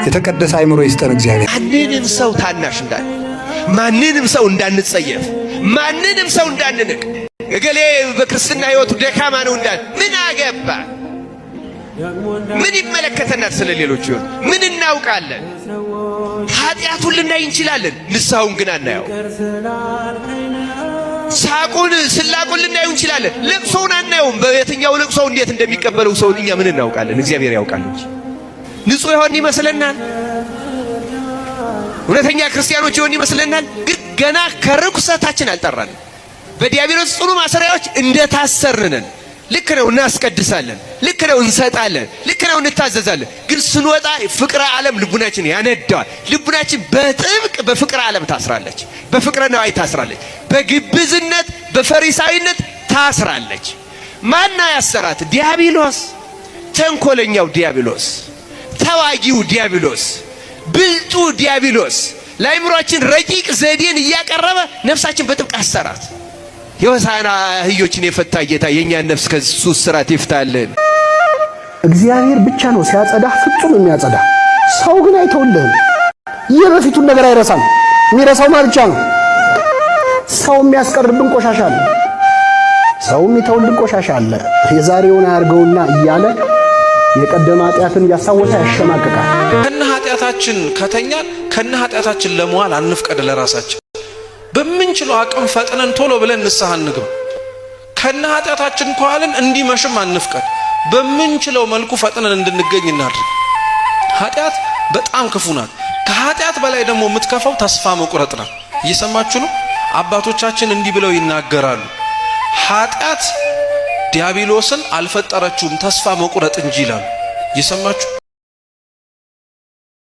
የተቀደሰ አይምሮ ይስጠን እግዚአብሔር። ማንንም ሰው ታናሽ እንዳን፣ ማንንም ሰው እንዳንጸየፍ፣ ማንንም ሰው እንዳንንቅ፣ እገሌ በክርስትና ሕይወቱ ደካማ ነው እንዳን ምን አገባ? ምን ይመለከተናል? ስለሌሎች ይሁን ምን እናውቃለን? ኃጢአቱን ልናይ እንችላለን፣ ንስሐውን ግን አናየው። ሳቁን ስላቁን ልናየው እንችላለን፣ ለቅሶውን አናየውም። በየትኛው ለቅሶ እንዴት እንደሚቀበለው ሰው እኛ ምን እናውቃለን? እግዚአብሔር ያውቃል እንጂ። ንጹህ ይሆን ይመስለናል፣ እውነተኛ ክርስቲያኖች ይሆን ይመስለናል። ግን ገና ከርኩሰታችን አልጠራንም። በዲያብሎስ ጽኑ ማሰሪያዎች እንደታሰርነን። ልክ ነው፣ እናስቀድሳለን፣ ልክ ነው፣ እንሰጣለን፣ ልክ ነው፣ እንታዘዛለን። ግን ስንወጣ ፍቅረ ዓለም ልቡናችን ያነዳዋል። ልቡናችን በጥብቅ በፍቅረ ዓለም ታስራለች፣ በፍቅረ ነዋይ ታስራለች፣ በግብዝነት በፈሪሳዊነት ታስራለች። ማና ያሰራት? ዲያብሎስ፣ ተንኮለኛው ዲያብሎስ፣ ተዋጊው ዲያብሎስ፣ ብልጡ ዲያብሎስ ለአእምሮአችን ረቂቅ ዘዴን እያቀረበ ነፍሳችን በጥብቅ አሰራት። የሆሳዕና አህዮችን የፈታ ጌታ የእኛን ነፍስ ከሱ እስራት ይፍታልን። እግዚአብሔር ብቻ ነው ሲያጸዳህ ፍጹም የሚያጸዳ። ሰው ግን አይተውልህም። የበፊቱን ነገር አይረሳም። የሚረሳው ማን ብቻ ነው? ሰው የሚያስቀርብን ቆሻሻ አለ፣ ሰው የሚተውልን ቆሻሻ አለ። የዛሬውን አያርገውና እያለ የቀደመ ኃጢአትን እያሳወሰ ያሸማቅቃል። ከነ ኃጢአታችን ከተኛን ከነ ኃጢአታችን ለመዋል አንፍቀድ ለራሳችን። በምንችለው አቅም ፈጥነን ቶሎ ብለን ንስሐ እንግባ። ከነ ኃጢአታችን ከዋልን እንዲመሽም አንፍቀድ። በምንችለው መልኩ ፈጥነን እንድንገኝ እናድርግ። ኃጢአት በጣም ክፉ ናት። ከኃጢአት በላይ ደግሞ የምትከፋው ተስፋ መቁረጥ ናት። እየሰማችሁ ነው? አባቶቻችን እንዲህ ብለው ይናገራሉ። ኃጢአት ዲያብሎስን አልፈጠረችውም ተስፋ መቁረጥ እንጂ ይላሉ። እየሰማችሁ